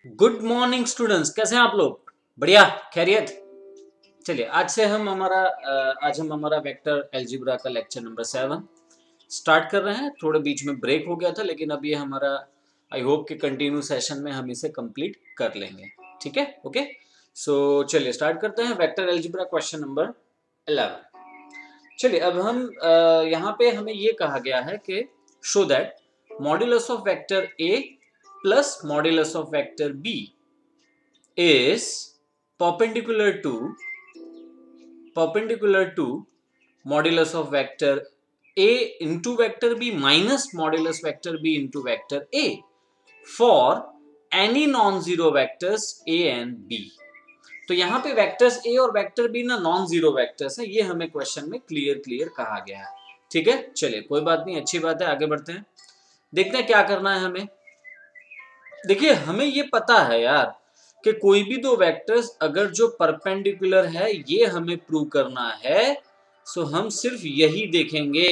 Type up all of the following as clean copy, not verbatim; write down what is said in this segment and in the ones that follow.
Good morning students, कैसे हैं आप लोग? बढ़िया, खैरियत। चलिए आज हम हमारा वेक्टर अलजेब्रा का लेक्चर नंबर 7 स्टार्ट कर रहे हैं। थोड़े बीच में ब्रेक हो गया था, लेकिन अब ये हमारा आई होप कि कंटिन्यू सेशन में हम इसे कंप्लीट कर लेंगे। ठीक है, ओके। सो चलिए स्टार्ट करते हैं वेक्टर अलजेब्रा क्वेश्चन नंबर 11। चलिए अब हम यहाँ पे हमें ये कहा गया है कि show that modulus of vector A plus modulus of vector B is perpendicular to modulus of vector a into vector b minus modulus vector b into vector a for any non-zero vectors a and b। तो यहाँ पे vectors A और vector B ना non zero vectors है, ये हमें question में clear कहा गया है। ठीक है, चलिए कोई बात नहीं, अच्छी बात है, आगे बढ़ते हैं। देखते हैं क्या करना है हमें। देखिए हमें ये पता है यार कि कोई भी दो वेक्टर्स अगर जो परपेंडिकुलर है ये हमें प्रूव करना है, सो हम सिर्फ यही देखेंगे।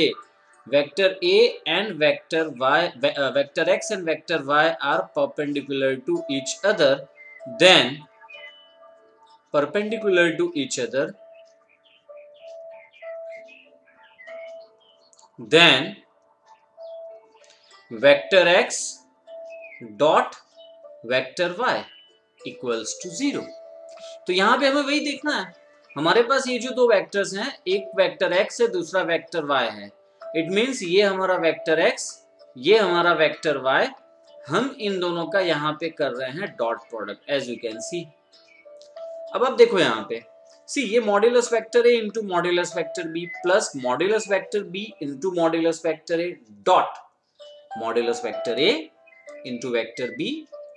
Vector A and vector Y, vector X and vector Y are perpendicular to each other, then perpendicular to each other, then vector X dot vector Y equals to 0। तो यहां पे हमें वही देखना है। हमारे पास ये जो दो वेक्टर्स हैं, एक वेक्टर x है, दूसरा वेक्टर y है। इट मींस ये हमारा वेक्टर x, ये हमारा वेक्टर y। हम इन दोनों का यहाँ पे कर रहे हैं dot product, as you can see. अब आप देखो यहाँ पे सी, ये modulus vector a into modulus vector b plus modulus vector b into modulus vector a dot modulus vector a into vector b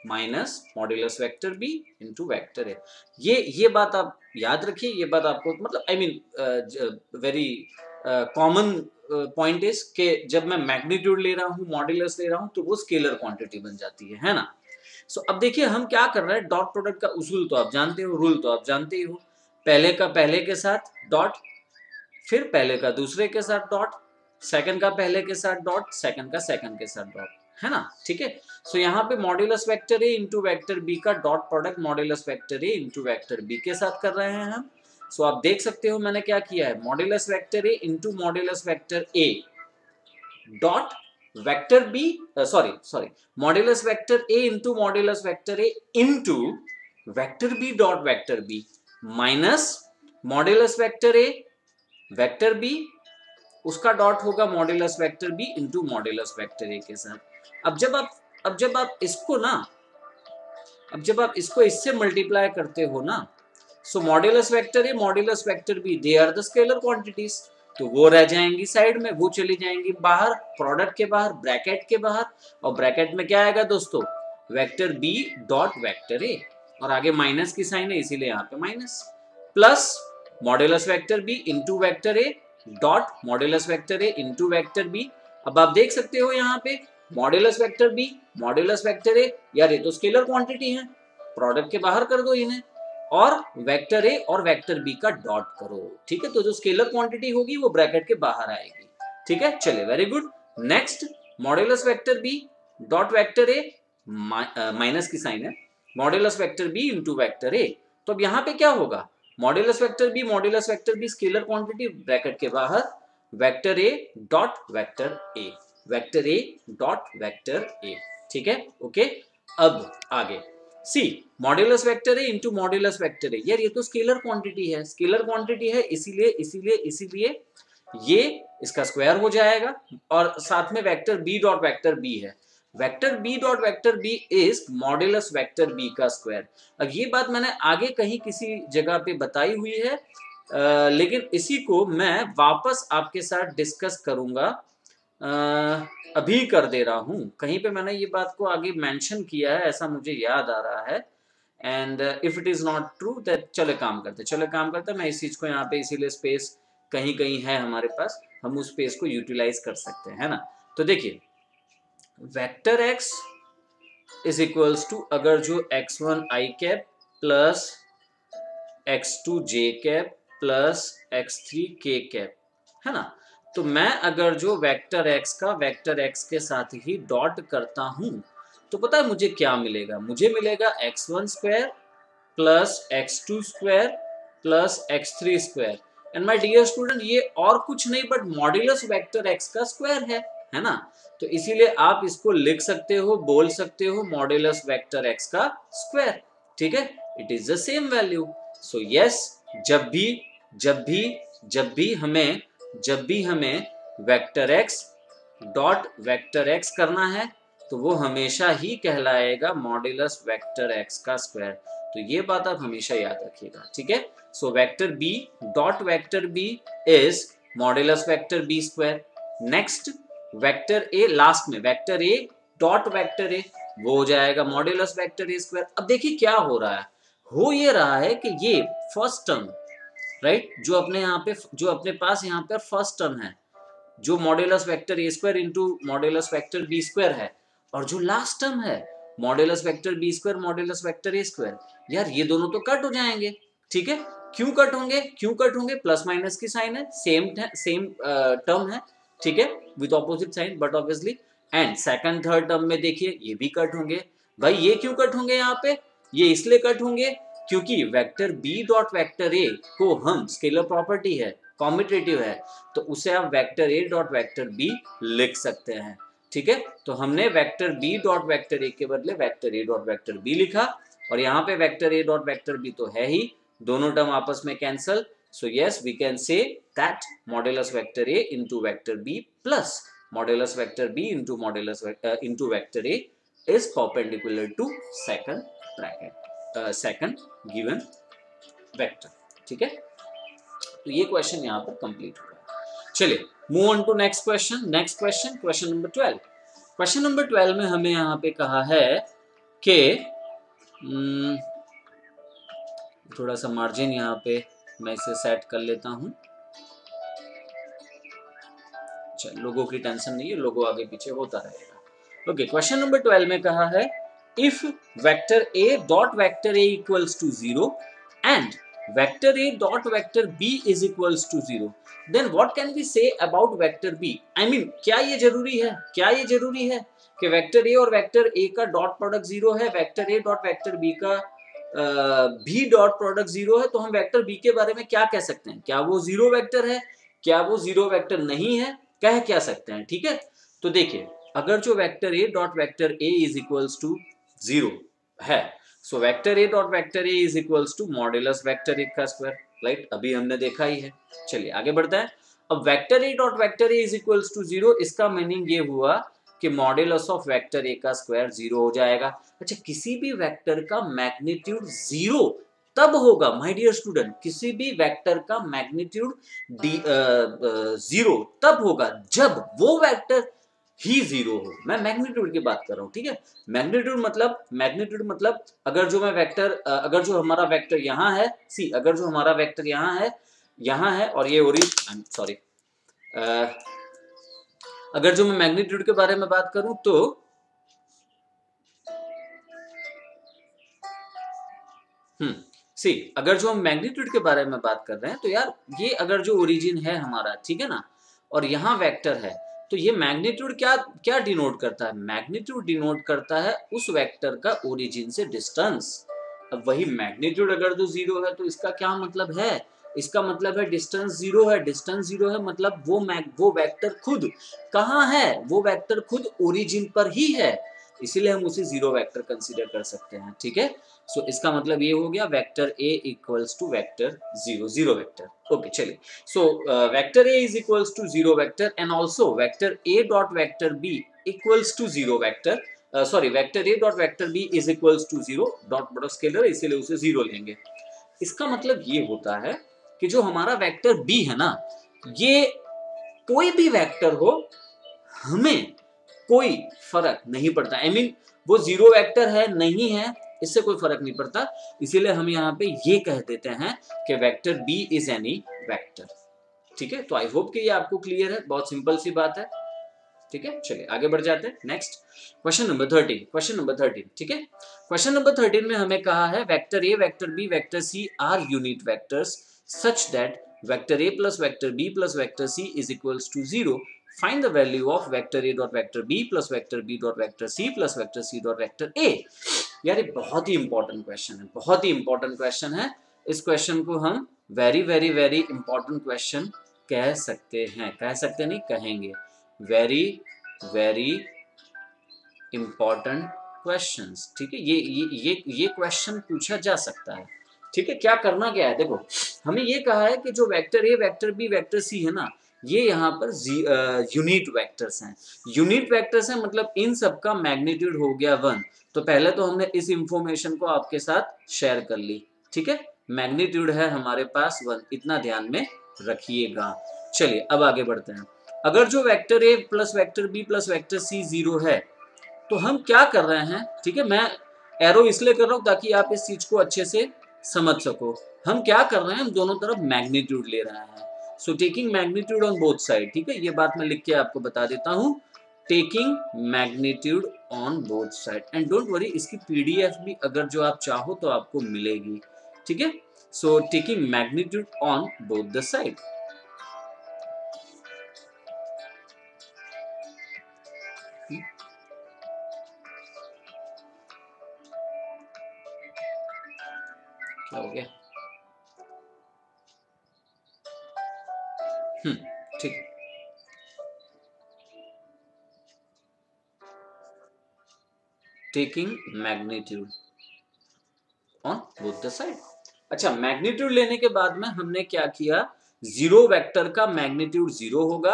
minus modulus vector B into vector A. ये बात आप याद रखिए, ये बात आपको मतलब I mean very common point is कि जब मैं मैग्नीट्यूड ले रहा हूँ, मॉड्यूलस ले रहा हूँ, तो वो स्केलर क्वांटिटी बन जाती है ना। सो अब देखिए हम क्या कर रहे हैं। डॉट प्रोडक्ट का उसूल तो आप जानते हो, रूल तो आप जानते ही हो। पहले का पहले के साथ डॉट, फिर पहले का दूसरे के साथ डॉट, सेकंड का पहले के साथ डॉट, सेकंड का सेकंड के साथ डॉट, है ना। ठीक है, सो यहाँ पे modulus vector A into vector B का dot product modulus vector A into vector B के साथ कर रहे हैं हम। सो आप देख सकते हो मैंने क्या किया है, modulus vector A into modulus vector A dot vector B, sorry modulus vector A into modulus vector A into vector B dot vector B minus modulus vector A vector B, उसका डॉट होगा modulus vector B into modulus vector A के साथ। अब जब आप इसको इससे multiply करते हो ना, so modulus vector A modulus vector B they are the scalar quantities, तो वो रह जाएंगी साइड में, वो चली जाएंगी बाहर, प्रोडक्ट के बाहर, ब्रैकेट के बाहर। और ब्रैकेट में क्या आएगा दोस्तों, vector B dot vector A, और आगे माइनस की साइन है इसीलिए यहाँ पे minus, plus modulus vector B into vector A dot modulus vector A into vector B. अब आप देख सकते हो यहाँ पे modulus vector B modulus vector A, यार ये तो स्केलर क्वांटिटी है, प्रोडक्ट के बाहर कर दो इन्हें, और वेक्टर ए और वेक्टर बी का डॉट करो। ठीक है, तो जो स्केलर क्वांटिटी होगी वो ब्रैकेट के बाहर आएगी। ठीक है, चलिए very good. Next modulus vector B dot vector A, minus की साइन है, modulus vector B into vector A. तो अब यहाँ पे क्या होगा, modulus vector B scalar quantity, bracket के बाहर vector A dot vector A, vector A dot vector A. ठीक है, ओके। अब आगे C, modulus vector A into modulus vector A, यार ये तो स्केलर क्वांटिटी है, इसीलिए ये इसका स्क्वायर हो जाएगा, और साथ में vector B dot vector B है, vector B dot vector B is modulus vector B का स्क्वायर। अब ये बात मैंने आगे कहीं किसी जगह पे बताई हुई है, लेकिन इसी को मैं वापस आपके साथ डिस्कस करूंगा। अभी कर दे रहा हूं, कहीं पे मैंने ये बात को आगे मेंशन किया है ऐसा मुझे याद आ रहा है। And if it is not true that, चलो काम करते, मैं इस चीज को यहाँ पे इसीलिए स्पेस कहीं कहीं है हमारे पास, हम उस स्पेस को यूटिलाइज कर सकते हैं, है ना। तो देखिए vector X is equals to, अगर जो x1 i cap plus x2 j cap plus x3 k cap, है ना। तो मैं अगर जो वेक्टर x का वेक्टर x के साथ ही डॉट करता हूं, तो पता है मुझे क्या मिलेगा, मुझे मिलेगा x1 square plus x2 square plus x3 square. And my dear student ये और कुछ नहीं बट मॉड्यूलस वेक्टर x का स्क्वायर है ना। तो इसीलिए आप इसको लिख सकते हो, बोल सकते हो मॉड्यूलस वेक्टर x का स्क्वायर, ठीक है। It is the same value. So yes, जब भी हमें vector x dot vector x करना है तो वो हमेशा ही कहलाएगा मॉड्यूलस वेक्टर x का स्क्वायर। तो ये बात आप हमेशा याद रखिएगा, ठीक है। So vector b dot vector b is modulus vector b square. Next vector a, last में vector a dot vector a वो हो जाएगा मॉड्यूलस वेक्टर a स्क्वायर। अब देखिए क्या हो रहा है, हो ये रहा है कि ये फर्स्ट टर्म राइट जो अपने पास यहाँ पर फर्स्ट टर्म है जो modulus vector a square into modulus vector b square है, और जो लास्ट टर्म है modulus vector b square modulus vector a square, यार ये दोनों तो कट हो जाएंगे, ठीक है। क्यों कट होंगे, प्लस माइनस की साइन है, सेम टर्म है, ठीक है, with opposite sign but obviously. And second third term में देखिए ये भी कट होंगे। भाई ये क्यों कट होंगे, यहाँ पे ये इसलिए कट होंगे क्योंकि vector b dot vector a को हम स्केलर प्रॉपर्टी है, कॉम्यूटेटिव है, तो उसे आप vector a dot vector b लिख सकते हैं, ठीक है। तो हमने vector b dot vector a के बदले vector a dot vector b लिखा, और यहाँ पे vector a dot vector b तो है ही, दोनों टर्म आपस में cancel. So yes we can say that modulus vector a into vector b plus modulus vector b into vector a is perpendicular to second bracket, second given vector, ठीक है। तो ये क्वेश्चन यहाँ पर कंप्लीट हो गया। चलिए move on to next question, question number 12। Question number 12 में हमें यहाँ पे कहा है कि थोड़ा सा मार्जिन यहाँ पे मैं इसे सेट कर लेता हूँ। चल लोगों की टेंशन नहीं है, लोगों आगे पीछे होता रहेगा। ओके, क्वेश्चन नंबर 12 में कहा है if vector a dot vector a equals to 0 and vector a dot vector b is equals to 0 then what can we say about vector b। I mean क्या ये जरूरी है कि वेक्टर a और vector a का dot product 0 है, vector a dot vector b का b dot product 0 है, तो हम वेक्टर b के बारे में क्या कह सकते हैं, क्या वो 0 वेक्टर है, क्या वो 0 वेक्टर नहीं है, कह क्या सकते हैं, ठीक है। तो देखिए अगर जो vector a dot vector a is equals to 0 है, so vector a dot vector a is equals to modulus vector a का स्क्वायर, राइट, अभी हमने देखा ही है। चलिए आगे बढ़ते हैं। अब vector a dot vector a is equals to 0, इसका मीनिंग ये हुआ कि मॉड्यूलस ऑफ वेक्टर a का स्क्वायर 0 हो जाएगा। अच्छा, किसी भी वेक्टर का मैग्नीट्यूड 0 तब होगा माय डियर स्टूडेंट, किसी भी वेक्टर का मैग्नीट्यूड 0 तब होगा जब वो वेक्टर ही 0 हो। मैं मैग्नीट्यूड की बात कर रहा हूँ, ठीक है। मैग्नीट्यूड मतलब अगर जो हमारा वेक्टर यहाँ है, सी अगर जो हमारा वेक्टर यहाँ है और ये सॉरी, अगर जो मैं मैग्नीट्यूड के बारे में बात करूं तो अगर जो हम मैग्नीट्यूड के बारे में बात कर रहे हैं तो यार ये अगर जो ओरिजिन है हमारा, ठीक है ना, और यहाँ वेक्टर है, तो ये मैग्नीट्यूड क्या डिनोट करता है, मैग्नीट्यूड डिनोट करता है उस वेक्टर का ओरिजिन से डिस्टेंस। अब वही मैग्नीट्यूड अगर तो 0 है तो इसका क्या मतलब है, इसका मतलब है डिस्टेंस 0 है, डिस्टेंस 0 है मतलब वो वेक्टर खुद कहाँ है, वो वेक्टर खुद ओरिजिन पर ही है, इसीलिए हम उसे 0 वेक्टर कंसीडर कर सकते हैं, ठीक है। सो इसका मतलब ये हो गया vector a equals to vector 0 vector. Okay चलिए, so vector a is equals to 0 vector and also vector a dot vector b equals to 0 vector, sorry vector a dot vector b is equals to 0 dot product scalar, इसीलिए उसे 0 लेंगे। इसका मतलब ये होता है कि जो हमारा वेक्टर b है ना, ये कोई भी वेक्टर हो हमें कोई फर्क नहीं पड़ता। आई मीन वो 0 वेक्टर है नहीं है इससे कोई फर्क नहीं पड़ता, इसीलिए हम यहाँ पे ये कह देते हैं कि vector b is any vector, ठीक है। तो आई होप कि ये आपको क्लियर है, बहुत सिंपल सी बात है, ठीक है। चलिए आगे बढ़ जाते हैं। नेक्स्ट क्वेश्चन नंबर 13, ठीक है। क्वेश्चन नंबर 13 में हमें कहा है vector a vector b vector c are unit vectors such that vector a plus vector b plus vector c is equals to 0 find the value of vector A dot vector B plus vector B dot vector C plus vector C dot vector A. यार ये बहुत ही important question है, बहुत ही important question है। इस question को हम very very very important question कह सकते हैं, कह सकते नहीं कहेंगे, वेरी वेरी इंपॉर्टेंट क्वेश्चंस। ठीक है, ये क्वेश्चन पूछा जा सकता है। ठीक है, क्या करना क्या है, देखो हमें ये कहा है कि जो vector A vector B vector C है ना, ये यहाँ पर यूनिट वेक्टर्स हैं। यूनिट वेक्टर्स हैं मतलब इन सब का मैग्नीट्यूड हो गया 1। तो पहले तो हमने इस इंफॉर्मेशन को आपके साथ शेयर कर ली। ठीक है, मैग्नीट्यूड है हमारे पास 1, इतना ध्यान में रखिएगा। चलिए अब आगे बढ़ते हैं। अगर जो vector A plus vector B plus vector C 0 है तो हम क्या कर रहे हैं, ठीक है, मैं एरो इसलिए कर रहा हूं ताकि आप इस चीज को अच्छे से समझ सको। हम क्या कर रहे हैं, हम दोनों तरफ मैग्नीट्यूड ले रहे हैं। So taking magnitude on both side. ठीक है, ये बात मैं लिख के आपको बता देता हूं, taking magnitude on both side. And don't worry, इसकी पीडीएफ भी अगर जो आप चाहो तो आपको मिलेगी। ठीक है, so taking magnitude on both the side. क्या हो गया? ठीक है, taking magnitude on both the side. अच्छा, मैग्नीट्यूड लेने के बाद में हमने क्या किया, जीरो वेक्टर का मैग्नीट्यूड 0 होगा।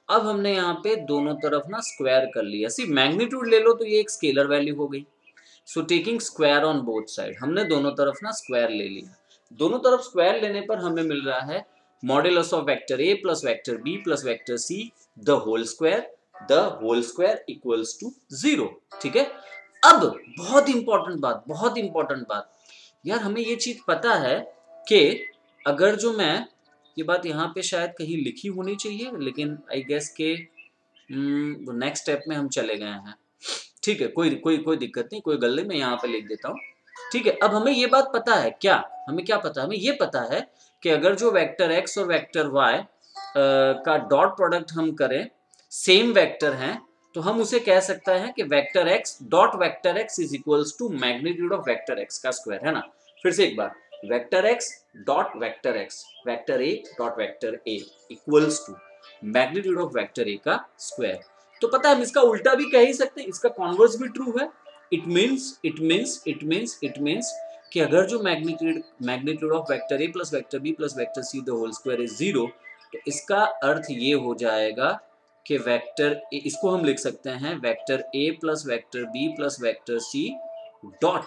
अब हमने यहाँ पे दोनों तरफ ना स्क्वायर कर लिया। सिर्फ मैग्नीट्यूड ले लो तो ये एक स्केलर वैल्यू हो गई। So taking square on both side, हमने दोनों तरफ ना स्क्वायर ले लिया। दोनों तरफ स्क्वायर लेने पर हमें मिल रहा है modulus of vector A plus vector B plus vector C the whole square equals to 0। ठीक है, अब बहुत इंपॉर्टेंट बात, बहुत इंपॉर्टेंट बात, यार हमें ये चीज पता है कि अगर जो मैं, ये बात यहाँ पे शायद कहीं लिखी होनी चाहिए लेकिन आई गेस के नेक्स्ट स्टेप में हम चले गए हैं। ठीक है, कोई दिक्कत नहीं, कोई गलती, मैं यहाँ पे लिख देता हूँ। ठीक है, अब हमें ये बात पता है, क्या हमें क्या पता है, हमें ये पता है कि अगर जो वेक्टर एक्स और वेक्टर वाई का डॉट प्रोडक्ट हम करें, सेम वेक्टर हैं, तो हम उसे कह सकते हैं कि vector X dot vector X is equals to magnitude of vector X का स्क्वायर, है ना। फिर से एक बार, vector X dot vector X, vector A dot vector A equals to magnitude of vector A का स्क्वायर। तो पता है हम इसका उल्टा भी कह ही सकते हैं, इसका कॉन्वर्स भी ट्रू है। इट मीन्स कि अगर जो magnitude of vector A plus vector B plus vector C the whole square is 0, तो इसका अर्थ ये हो जाएगा कि वेक्टर ए, इसको हम लिख सकते हैं vector A plus vector B plus vector C dot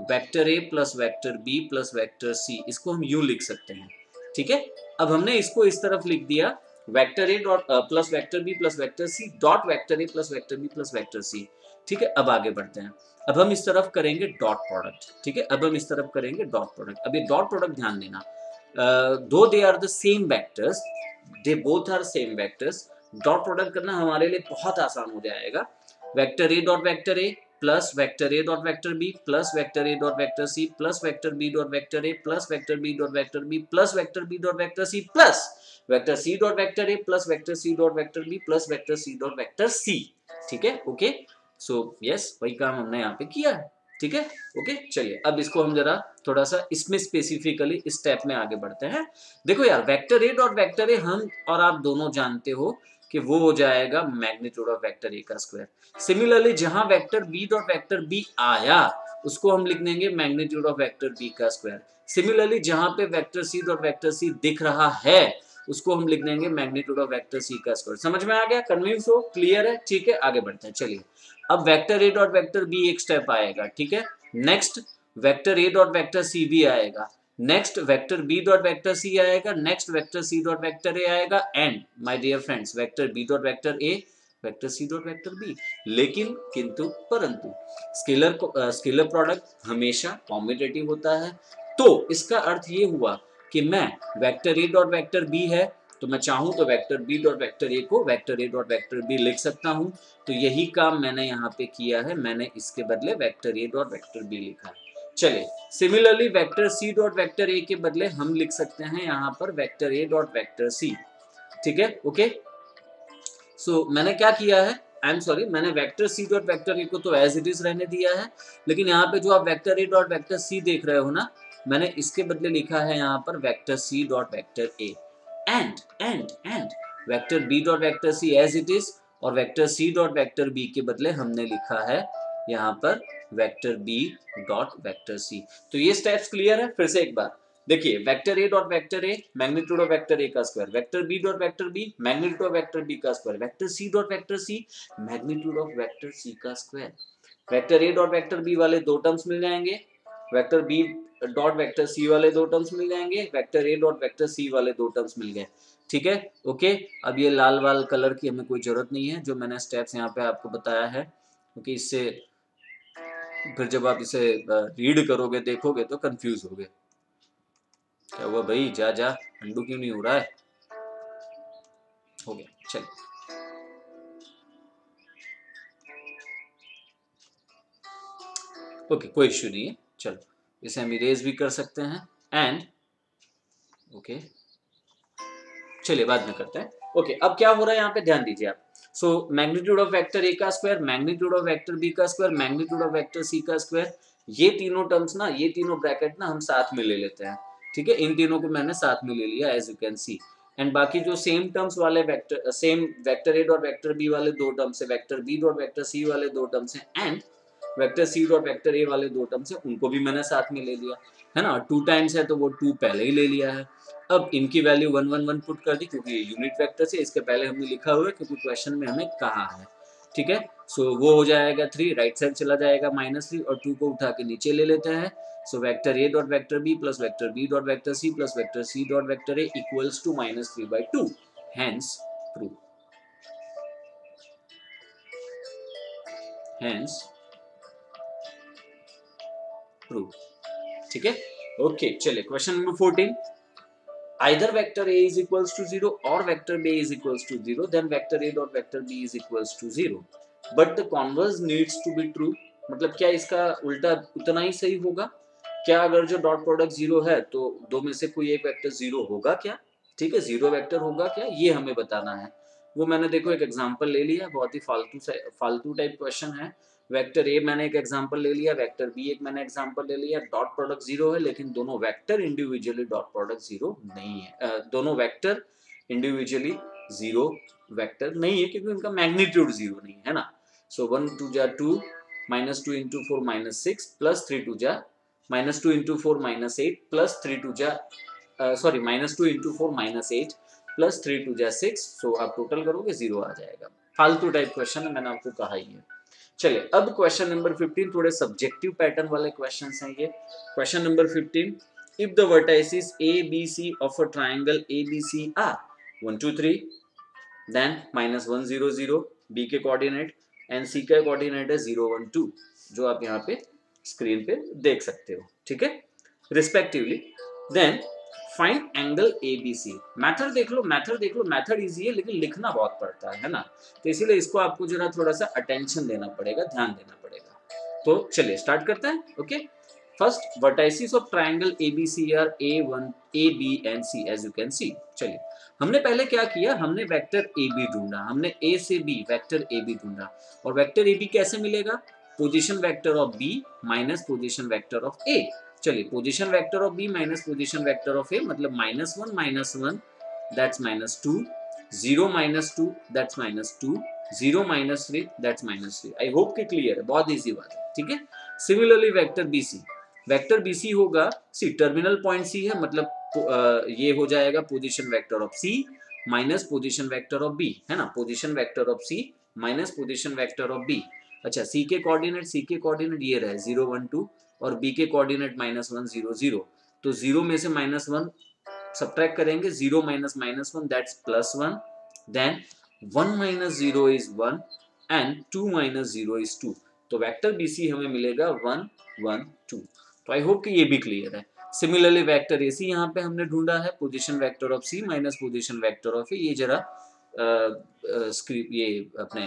vector A plus vector B plus vector C, इसको हम यूं लिख सकते हैं। ठीक है, अब हमने इसको इस तरफ लिख दिया, vector A dot plus vector B plus vector C dot vector A plus vector B plus vector C. ठीक है, अब आगे बढ़ते हैं। अब हम इस तरफ करेंगे डॉट प्रोडक्ट। ठीक है, अब हम इस तरफ करेंगे डॉट प्रोडक्ट। अब ये डॉट प्रोडक्ट ध्यान देना, दो they are the same vectors, they both are same vectors, dot product करना हमारे लिए बहुत आसान हो जाएगा। Vector A dot vector A plus vector A dot vector B plus vector A dot vector C plus vector B dot vector A plus vector B dot vector B plus vector B dot vector C plus vector C dot vector A plus vector C dot vector B plus vector C dot vector C. ठीक है, okay, so yes, वही काम हमने यहाँ पे किया है। ठीक है, ओके, चलिए अब इसको हम जरा थोड़ा सा इसमें स्पेसिफिकली इस स्टेप में आगे बढ़ते हैं। देखो यार, वेक्टर ए डॉट वेक्टर ए हम और आप दोनों जानते हो कि वो हो जाएगा मैग्नीट्यूड ऑफ वेक्टर ए का स्क्वायर। सिमिलरली जहां vector B dot vector B आया उसको हम लिख देंगे मैग्नीट्यूड ऑफ वेक्टर बी का स्क्वायर। सिमिलरली जहां पे vector C dot vector C दिख रहा है उसको हम लिख देंगे मैग्नीट्यूड ऑफ वेक्टर सी का स्क्वायर। समझ में आ गया, कन्विंस हो, क्लियर है? ठीक है, आगे बढ़ते हैं। चलिए, अब vector A dot vector B एक स्टेप आएगा। ठीक है, next vector A dot vector C भी आएगा, next vector B dot vector C आएगा, next vector C dot vector A आएगा, and my dear friends vector B dot vector A vector C dot vector B. लेकिन किंतु परंतु scalar product हमेशा commutative होता है। तो इसका अर्थ ये हुआ कि मैं vector A dot vector B है तो मैं चाहूं तो vector B dot vector A को vector A dot vector B लिख सकता हूं। तो यही काम मैंने यहाँ पे किया है, मैंने इसके बदले vector A dot vector B लिखा है। चलिए, similarly vector C dot vector A के बदले हम लिख सकते हैं यहाँ पर vector A dot vector C. ठीक है, ओके, सो मैंने क्या किया है, आई एम सॉरी, मैंने vector C dot vector A को तो एज इट इज रहने दिया है, लेकिन यहाँ पे जो आप vector A dot vector C देख रहे हो ना, मैंने इसके बदले लिखा है यहाँ पर vector C dot vector A and vector B dot vector C as it is, और vector C dot vector B के बदले हमने लिखा है यहाँ पर vector B dot vector C. तो ये स्टेप्स क्लियर है? फिर से एक बार देखिए, vector A dot vector A magnitude of vector A का square, vector B dot vector B magnitude of vector B का square, vector C dot vector C magnitude of vector C का square. Vector A dot vector B वाले दो terms मिल जाएंगे, vector B dot vector C वाले दो terms मिल जाएंगे, vector A dot vector C वाले दो टर्म्स मिल गए। ठीक है, ओके। अब ये लाल वाल कलर की हमें कोई जरूरत नहीं है, जो मैंने स्टेप्स यहाँ पे आपको बताया है, क्योंकि इससे फिर जब आप इसे रीड करोगे देखोगे तो कंफ्यूज होगे। क्या हुआ भाई, जा जा, अंडू क्यों नहीं हो रहा है? हो गया, चलिए। ओके, कोई इश्यू नहीं है, चलो इसे हम इरेज भी कर सकते हैं एंड ओके, चलिए बाद में करते हैं। ओके, अब क्या हो रहा है यहाँ पे ध्यान दीजिए आप। So magnitude of vector A का square, magnitude of vector B का square, magnitude of vector C का स्क्वायर, ये तीनों टर्म्स ना, ये तीनों ब्रैकेट ना हम साथ में ले लेते हैं। ठीक है, इन तीनों को मैंने साथ में ले लिया as you can see, and बाकी जो सेम टर्म्स वाले vector, same vector A dot vector B वाले दो टर्म्स है, vector B dot vector C वाले दो टर्म्स हैं, and vector C dot vector A वाले दो टर्म्स है, उनको भी मैंने साथ में ले लिया है ना। 2 टाइम्स है तो वो 2 पहले ही ले लिया है। अब इनकी वैल्यू 1 1 1 पुट कर दी, क्योंकि ये यूनिट वेक्टर से इसके पहले हमने लिखा हुआ है, क्योंकि क्वेश्चन में हमें कहा है। ठीक है, सो वो हो जाएगा 3, राइट साइड चला जाएगा -3, और 2 को उठा के नीचे ले लेते हैं। So vector A dot vector B plus vector B dot vector C plus vector C dot vector A equals to -3/2, hence prove, hence prove. ठीक है, ओके, चलिए question number 14, either vector a is equals to 0 or vector b is equals to 0, then vector a dot vector b is equals to 0, but the converse needs to be true। मतलब क्या इसका उल्टा उतना ही सही होगा क्या? अगर जो डॉट प्रोडक्ट 0 है तो दो में से कोई एक वेक्टर 0 होगा क्या? ठीक है, 0 वेक्टर होगा क्या, ये हमें बताना है। वो मैंने देखो एक एग्जांपल ले लिया, बहुत ही फालतू टाइप क्वेश्चन है। वेक्टर ए मैंने एक एग्जांपल ले लिया, वेक्टर बी एक मैंने एग्जांपल ले लिया, डॉट प्रोडक्ट 0 है, लेकिन दोनों वेक्टर इंडिविजुअली डॉट प्रोडक्ट 0 नहीं है, दोनों वेक्टर इंडिविजुअली 0 वेक्टर नहीं है, क्योंकि उनका मैग्नीट्यूड 0 नहीं है ना। सो 1 2 जा 2, -2 into 4 -6 प्लस 3 2 जा -2 into 4 -8 प्लस 3 2 जा सॉरी -2 into 4 -8 प्लस 3 2 जा 6। सो आप टोटल करोगे 0 आ जाएगा। फालतू टाइप क्वेश्चन है, मैंने आपको कहा ही है। चलिए अब क्वेश्चन नंबर 15, थोड़े सब्जेक्टिव पैटर्न वाले क्वेश्चंस हैं ये। Question number 15, if the vertices A B C of a triangle A B C are 1 2 3, देन -1 0 0 बी के कोऑर्डिनेट एंड सी का कोऑर्डिनेट है 0 1 2, जो आप यहाँ पे स्क्रीन पे देख सकते हो। ठीक है, respectively. Then find angle A B C. Method देख लो, मैथड इजी है, लेकिन लिखना बहुत पड़ता है ना, तो इसीलिए इसको आपको जरा थोड़ा सा अटेंशन देना पड़ेगा, ध्यान देना पड़ेगा। तो चलिए स्टार्ट करते हैं। Okay, first vertices of triangle A B C are A1 A B and C as you can see. चलिए हमने पहले क्या किया, हमने वेक्टर ए बी ढूंढा, हमने ए से बी वेक्टर ए बी ढूंढा, और वेक्टर ए बी कैसे मिलेगा? Position vector of B minus position vector of A. चलिए position vector of B minus position vector of A, मतलब -1 that's -2, 0 -2 that's -2, 0 -3 that's -3। I hope कि क्लियर है, बहुत easy बात है। ठीक है, सिमिलरली वेक्टर बी सी होगा, सी टर्मिनल पॉइंट सी है, मतलब ये हो जाएगा position vector of C minus position vector of B, है ना, position vector of C minus position vector of B. अच्छा, सी के कोऑर्डिनेट ये रहे 0 1 2, और बी के कोऑर्डिनेट -1 0 0, तो 0 में से -1 सब्ट्रैक्ट करेंगे, 0 minus -1 that's +1, then 1 - 0 is 1 and 2 - 0 is 2, तो वेक्टर बीसी हमें मिलेगा 1 1 2। तो आई होप कि ये भी क्लियर है। सिमिलरली वेक्टर एसी यहाँ पे हमने ढूंढा है, position vector of C minus position vector of A. ये जरा ये अपने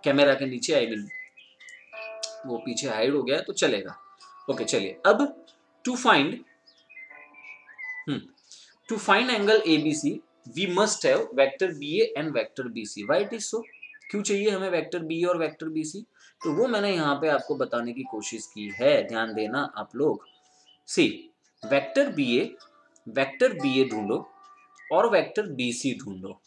कैमरा के नीचे, आई मीन वो पीछे हाइड हो गया है तो चलेगा। ओके, चलिए अब to find angle ABC we must have vector B A and vector B C. Why it is so? क्यों चाहिए हमें वेक्टर बी ए और वेक्टर बी सी? तो वो मैंने यहाँ पे आपको बताने की कोशिश की है, ध्यान देना आप लोग। सी, वेक्टर बी ए ढूंढो और वेक्टर बी सी ढूंढो,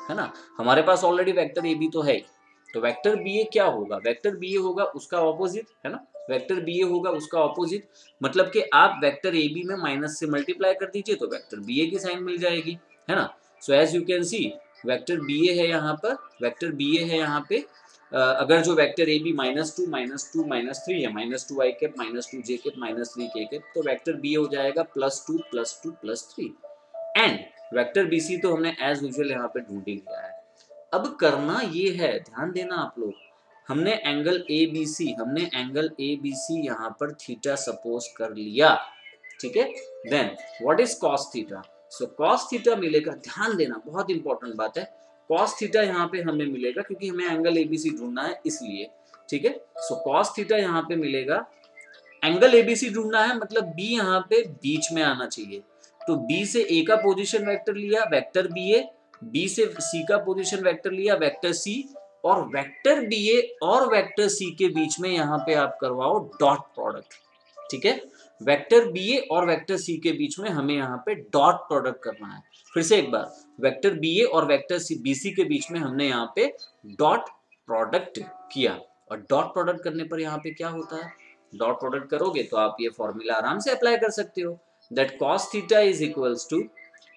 है ना। हमारे पास ऑलरेडी वेक्टर ए बी तो है ही, तो वेक्टर बी ए क्या होगा? वेक्टर बी ए होगा उसका ऑपोजिट, है ना। वेक्टर बी ए होगा उसका ऑपोजिट, मतलब कि आप वेक्टर ए बी में माइनस से मल्टीप्लाई कर दीजिए तो वेक्टर बी ए की साइन मिल जाएगी, है ना। So as you can see, vector B A है यहाँ पर, वेक्टर बी ए है यहाँ पे। अगर जो वेक्टर ए बी -2 -2 -3 है, -2 आई कैप -2 जे कैप -3 के कैप, तो वेक्टर बी ए हो जाएगा +2 +2 +3। एंड वेक्टर बी सी तो हमने एज यूजुअल यहाँ पे ढूंढ ही लिया है। अब करना ये है, ध्यान देना आप लोग, हमने एंगल ए बी सी यहाँ पर थीटा सपोज कर लिया, ठीक है। Then what is cos theta? So cos theta मिलेगा, ध्यान देना बहुत इंपॉर्टेंट बात है, कॉस थीटा यहाँ पे हमें मिलेगा क्योंकि हमें एंगल ए बी सी ढूंढना है इसलिए, ठीक है। सो कॉस थीटा यहाँ पे मिलेगा, एंगल एबीसी ढूंढना है मतलब बी यहाँ पे बीच में आना चाहिए, तो बी से ए का पोजीशन वेक्टर लिया वेक्टर बी ए, बी से सी का पोजीशन वेक्टर लिया वेक्टर सी, और वेक्टर बी ए और वेक्टर सी के बीच में यहाँ पे आप करवाओ डॉट प्रोडक्ट, ठीक है। वेक्टर बी ए और वेक्टर सी के बीच में हमें यहाँ पे डॉट प्रोडक्ट करना है। फिर से एक बार, वेक्टर बी ए और वेक्टर सी बी सी के बीच में हमने यहाँ पे डॉट प्रोडक्ट किया, और डॉट प्रोडक्ट करने पर यहाँ पे क्या होता है? डॉट प्रोडक्ट करोगे तो आप ये फॉर्मूला आराम से अप्लाई कर सकते हो, that cos theta is equals to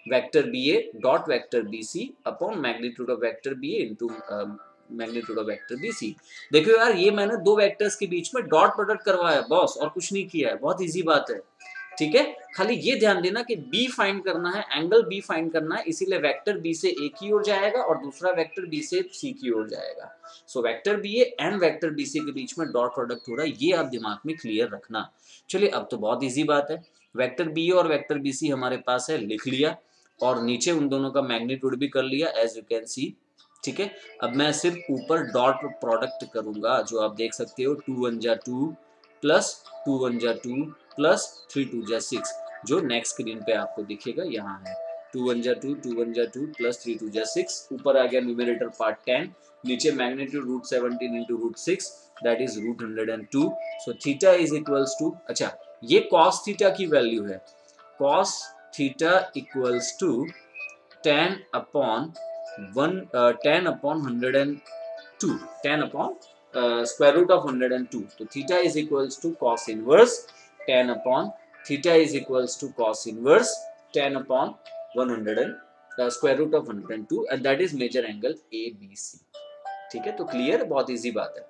vector B A dot vector B C upon magnitude of vector B A into magnitude of vector B C. देखो यार, ये मैंने दो वेक्टर्स के बीच में डॉट प्रोडक्ट करवाया बॉस, और कुछ नहीं किया है, बहुत इजी बात है, ठीक है। खाली ये ध्यान देना कि बी फाइंड करना है, एंगल बी फाइंड करना है, इसीलिए वेक्टर बी से ए की ओर जाएगा और दूसरा वेक्टर बी से सी की ओर जाएगा। So vector B A and vector B C के बीच में डॉट प्रोडक्ट हो रहा है, ये आप दिमाग में क्लियर रखना। चलिए अब तो बहुत इजी बात है, वेक्टर बी ए और वेक्टर बी सी हमारे पास है, लिख लिया, और नीचे उन दोनों का मैग्नीट्यूड भी कर लिया एज यू कैन सी, ठीक है। अब मैं सिर्फ ऊपर डॉट प्रोडक्ट करूंगा, जो आप देख सकते हो 2 1 जा 2 प्लस 2 1 जा 2 प्लस 3 2 जा 6, जो नेक्स्ट स्क्रीन पे आपको दिखेगा, यहाँ है 2 1 जा 2 2 1 जा 2 प्लस 3 2 जा 6, ऊपर आ गया न्यूमरेटर पार्ट 10, नीचे magnitude √17 into √6 that is √102। So theta is equals to, अच्छा ये कॉस थीटा की वैल्यू है, cos theta equals to 10 upon 102, 10 upon square root of 102, तो theta is equals to cos inverse 10 upon, theta is equals to cos inverse 10 upon 100 square root of 102 and that is measure angle A B C, ठीक है। तो clear, बहुत easy बात है।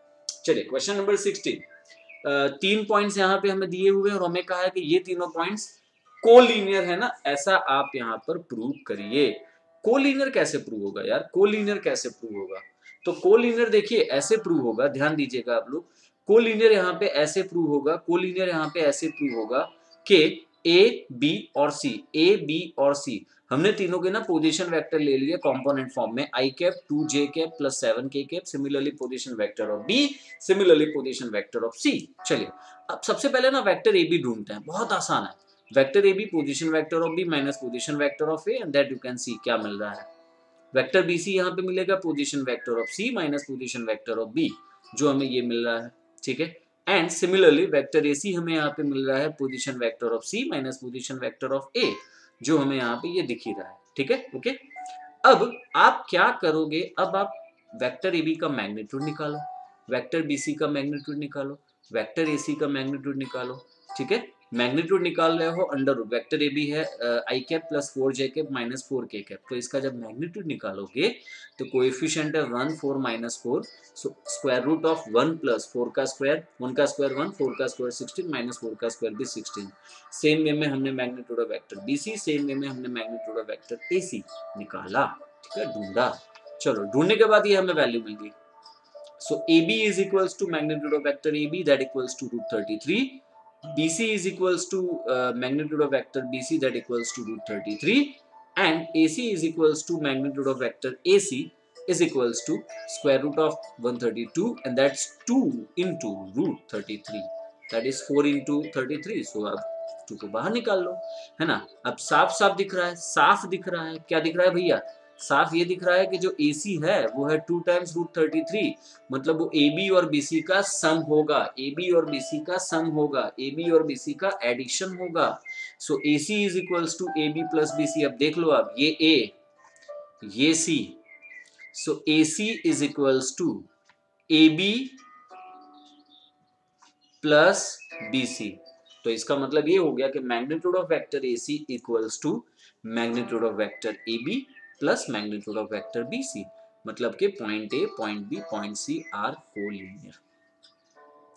चलिए question number 16, 3 points यहाँ पे हमें दिए हुए हैं और हमें कहा है कि ये तीनों पॉइंट्स कोलीनियर है ना, ऐसा आप यहाँ पर प्रूव करिए। कोलीनियर कैसे प्रूव होगा यार, कोलीनियर कैसे प्रूव होगा? तो कोलीनियर देखिए ऐसे प्रूव होगा, ध्यान दीजिएगा आप लोग, कोलीनियर यहाँ पे ऐसे प्रूव होगा, कोलीनियर यहाँ पे ऐसे प्रूव होगा कि ए बी और सी, ए बी और सी हमने तीनों के ना पोजीशन वेक्टर ले लिए कंपोनेंट फॉर्म में, I cap 2 J cap plus 7 K cap, similarly position vector of B, similarly position vector of C. चलिए अब सबसे पहले ना वेक्टर ए बी ढूंढते हैं, बहुत आसान है, vector A B position vector of B minus position vector of A and that you can see क्या मिल रहा है, वेक्टर बी सी यहाँ पे मिलेगा position vector of C minus position vector of B, जो हमें ये मिल रहा है, ठीक है। And similarly vector A C हमें यहाँ पे मिल रहा है position vector of C minus position vector of A, जो हमें यहाँ पे ये दिख ही रहा है, ठीक है, ओके। अब आप क्या करोगे, अब आप वेक्टर ए बी का मैग्नीट्यूड निकालो, वेक्टर बी सी का मैग्नीट्यूड निकालो, वेक्टर ए सी का मैग्नीट्यूड निकालो, ठीक है। मैग्नीट्यूड निकाल रहे हो under root, vector A B है I cap plus 4 J cap minus 4 K cap, तो इसका जब मैग्नीट्यूड निकालोगे तो कोएफिशिएंट है 1 4 minus 4, so square root of 1 plus 4 का स्क्वायर, 1 का स्क्वायर 1, 4 का स्क्वायर 16 माइनस 4 का स्क्वायर भी 16। सेम वे में हमने magnitude of vector B C, same way में हमने magnitude of vector A C निकाला, ठीक है, ढूंढा। चलो ढूंढने के बाद ये हमें वैल्यू मिल गई, so A B is equals to magnitude of vector A B that equals to √33, BC is equals to magnitude of vector BC that equals to √33, and AC is equals to magnitude of vector AC is equals to square root of 132, and that's 2 into √33, that is 4 into 33. So 2 को बाहर निकाल लो, है ना। अब साफ साफ दिख रहा है, साफ दिख रहा है, क्या दिख रहा है भैया, साफ ये दिख रहा है कि जो AC है वो है 2 टाइम्स √33, मतलब वो AB और BC का सम होगा, AB और BC का सम होगा, AB और BC का एडिशन होगा। So AC is equals to AB plus BC। अब देख लो, अब ये A, ये C, so AC is equals to AB plus BC। तो इसका मतलब ये हो गया कि magnitude of vector AC equals to magnitude of vector AB plus magnitude of vector BC, मतलब कि point A, point B, point C are collinear.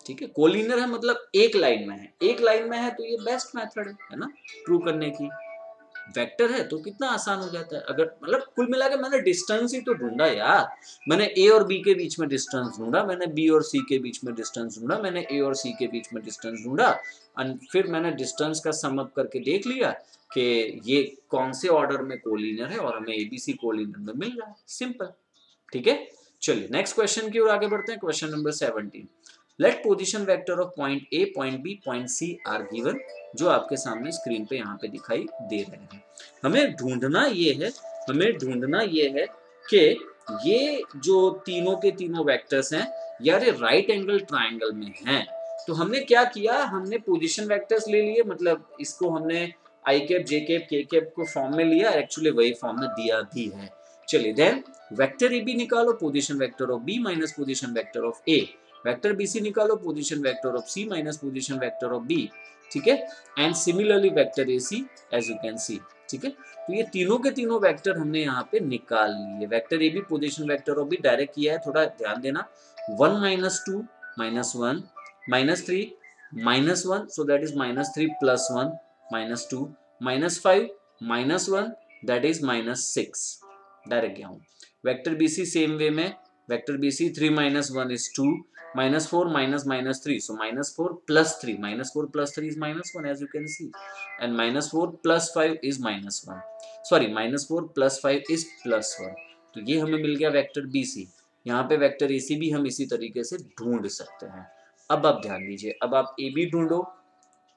ठीक है, कोलिनियर है मतलब एक लाइन में है, एक लाइन में है तो ये बेस्ट मेथड है ना प्रूव करने की। वेक्टर है तो कितना आसान हो जाता है। अगर मतलब कुल मिला के मैंने डिस्टेंस ही तो ढूंढा यार, मैंने A और B के बीच में डिस्टेंस ढूंढा, मैंने B और C के बीच में डिस्टेंस ढूंढा, मैंने A और C के बीच में डिस्टेंस ढूंढा, और फिर मैंने डिस्टेंस का सम अप करके देख लिया कि ये कौन से ऑर्डर में कोलिनियर है और हमें ABC कोलिनियर में मिल रहा है। सिंपल, ठीक है। चलिए नेक्स्ट क्वेश्चन की ओर आगे बढ़ते हैं। Question number 17, let position vector of point A, point B, point C are given, जो आपके सामने स्क्रीन पे यहाँ पे दिखाई दे रहे हैं। हमें ढूंढना ये है कि ये जो तीनों के तीनों वेक्टर्स हैं यार ये राइट एंगल ट्राइंगल में हैं। तो हमने क्या किया, हमने पोजीशन वेक्टर्स ले लिए, मतलब इसको हमने आई कैप, जे कैप, के कैप को फॉर्म में लिया, एक्चुअली वही फॉर्म में दिया भी है। चलिए देन वेक्टर AB निकालो, position vector of B minus position vector of A, vector BC निकालो, position vector of C minus position vector of B, ठीक है। And similarly vector AC as you can see, ठीक है। तो ये तीनों के तीनों वेक्टर हमने यहाँ पे निकाल लिए। Vector AB position vector of B direct किया है, थोड़ा ध्यान देना। 1 minus 2 minus 1 minus 3 minus 1, so that is minus 3 plus 1 minus 2 minus 5 minus 1, that is minus 6, direct गया हूँ। वेक्टर BC सेम वे में, vector BC 3 minus 1 is 2, minus 4 minus minus 3, so minus 4 plus 3, minus 4 plus 3 is minus 1 as you can see, and minus 4 plus 5 is minus 1, sorry minus 4 plus 5 is plus 1। तो ये हमें मिल गया vector BC। यहाँ पे vector AC भी हम इसी तरीके से ढूंढ सकते हैं। अब आप ध्यान दीजिए, अब आप AB ढूंढो,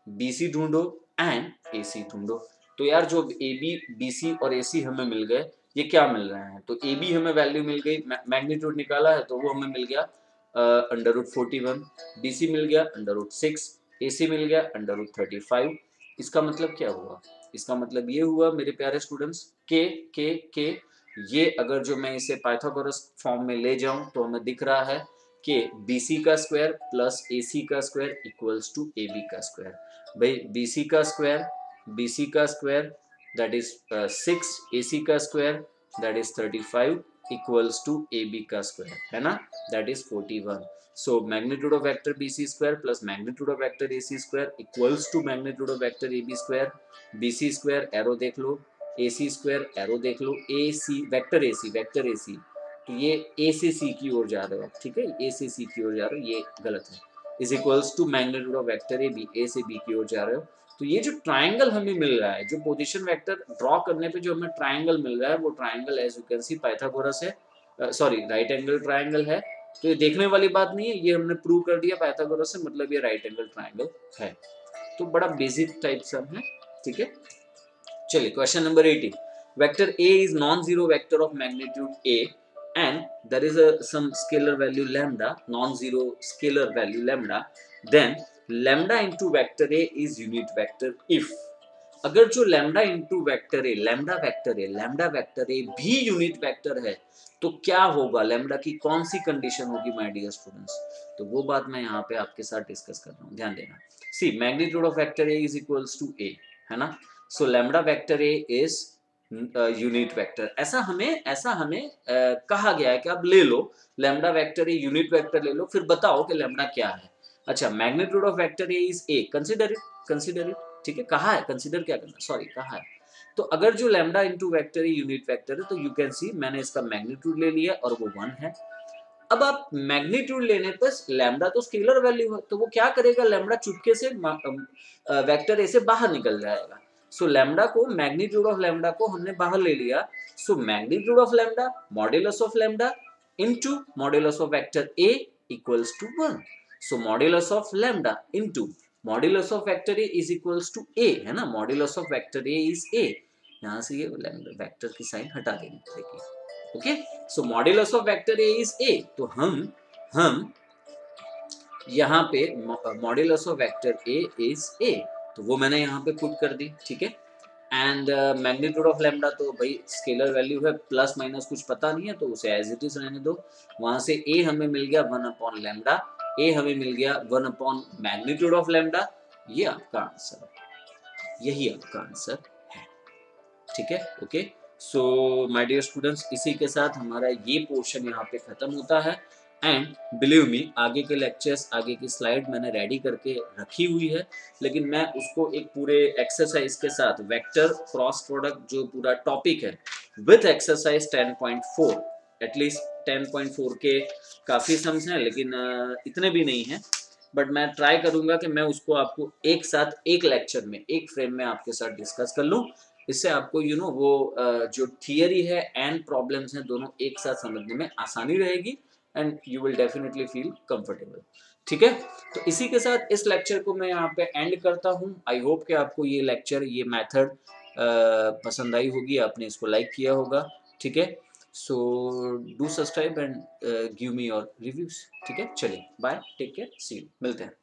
BC ढूंढो एंड AC ढूंढो। तो यार जो AB, BC और AC हमें मिल गए, ये क्या मिल रहे हैं, तो AB हमें वैल्यू मिल गई, मैग्नीट्यूड निकाला है तो वो हमें मिल गया √41, BC मिल गया √6, AC मिल गया √35। इसका मतलब क्या हुआ, इसका मतलब ये हुआ मेरे प्यारे स्टूडेंट्स के ये अगर जो मैं इसे पाइथागोरस फॉर्म में ले जाऊं तो हमें दिख रहा है कि BC का स्क्वायर प्लस AC का स्क्वायर इक्वल्स टू AB का स्क्वायर। भाई BC का स्क्वायर दैट इज 6, AC का square that is 35 equals to AB का स्क्वायर, है ना, that is 41। So magnitude of vector BC square plus magnitude of vector AC square equals to magnitude of vector AB square। BC square arrow देख लो, AC square arrow देख लो, AC vector AC, तो ये A से C की ओर जा रहे हो, ठीक है, A से C की ओर जा रहे हो, ये गलत है, is equals to magnitude of vector AB, A से B की ओर जा रहे हो। तो ये जो ट्राइंगल हमें मिल रहा है, जो पोजीशन वेक्टर ड्रॉ करने पे जो हमें ट्राइंगल मिल रहा है, वो triangle as you can see Pythagoras है, सॉरी राइट एंगल ट्राइंगल है। तो ये देखने वाली बात नहीं है, ये हमने प्रूव कर दिया पाइथागोरस से, मतलब ये राइट एंगल ट्राइंगल है। तो बड़ा बेसिक टाइप सा है, ठीक है। चलिए question number 18, vector A is non zero vector of magnitude A and there is some scalar value lambda, non-zero scalar value lambda, then lambda into vector A is unit vector if, अगर जो lambda into vector ए, lambda vector ए भी unit vector है तो क्या होगा, lambda की कौन सी condition होगी माय डियर स्टूडेंट्स, तो वो बात मैं यहाँ पे आपके साथ डिस्कस कर रहा हूँ, ध्यान देना। C magnitude of vector A is equals to A, है ना, so lambda vector A is unit vector. ऐसा हमें कहा गया है कि अब ले लो lambda vector A unit vector ले लो, फिर बताओ कि लैम्डा क्या है। अच्छा, magnitude of vector A is A, consider it, ठीक है, कहा है, कंसीडर क्या करना, सॉरी कहा है। तो अगर जो lambda into vector unit vector है तो यू कैन सी मैंने इसका मैग्नीट्यूड ले लिया और वो 1 है। अब आप मैग्नीट्यूड लेने पर लैम्डा तो स्केलर वैल्यू है, तो वो क्या करेगा, लैम्डा चुपके से वेक्टर ए से बाहर निकल जाएगा। सो लैम्डा को, मैग्नीट्यूड ऑफ लैम्डा को हमने बाहर ले लिया, so magnitude of lambda modulus of lambda into modulus of vector A equals to 1। So modulus of lambda into modulus of vector A is equals to A, है ना, modulus of vector A is A. यहाँ से ये vector की sign हटा देनी पड़ेगी। Okay, so modulus of vector A is A, तो हम यहाँ पे modulus of vector A is A, तो वो मैंने यहाँ पे पुट कर दी, ठीक है। एंड मैग्नीट्यूड ऑफ लैम्डा तो भाई स्केलर वैल्यू है, प्लस माइनस कुछ पता नहीं है, तो उसे एज इट इज रहने दो। वहां से ए हमें मिल गया 1 अपॉन लैम्डा, ए हमें मिल गया 1 अपॉन मैग्नीट्यूड ऑफ लैम्डा। ये आपका आंसर, यही आपका आंसर है, ठीक है। Okay, so my dear students, इसी के साथ हमारा ये पोर्शन यहाँ पे खत्म होता है। एंड बिलीव मी, आगे के लेक्चर्स, आगे की स्लाइड मैंने रेडी करके रखी हुई है, लेकिन मैं उसको एक पूरे एक्सरसाइज के साथ, वेक्टर क्रॉस प्रोडक्ट जो पूरा टॉपिक है विथ एक्सरसाइज 10.4, एटलीस्ट 10.4 के काफ़ी सम्स हैं, लेकिन इतने भी नहीं हैं, बट मैं ट्राई करूंगा कि मैं उसको आपको एक साथ एक लेक्चर में, एक फ्रेम में आपके साथ डिस्कस कर लूँ। इससे आपको वो जो थियरी है एंड प्रॉब्लम्स हैं, दोनों एक साथ समझने में आसानी रहेगी, and you will definitely feel comfortable, ठीक है। तो इसी के साथ इस लेक्चर को मैं यहाँ पे एंड करता हूँ। आई होप कि आपको ये लेक्चर, ये मेथड पसंद आई होगी, आपने इसको लाइक किया होगा, ठीक है। So do subscribe and give me your reviews, ठीक है। चलिए bye, take care, see you, मिलते हैं।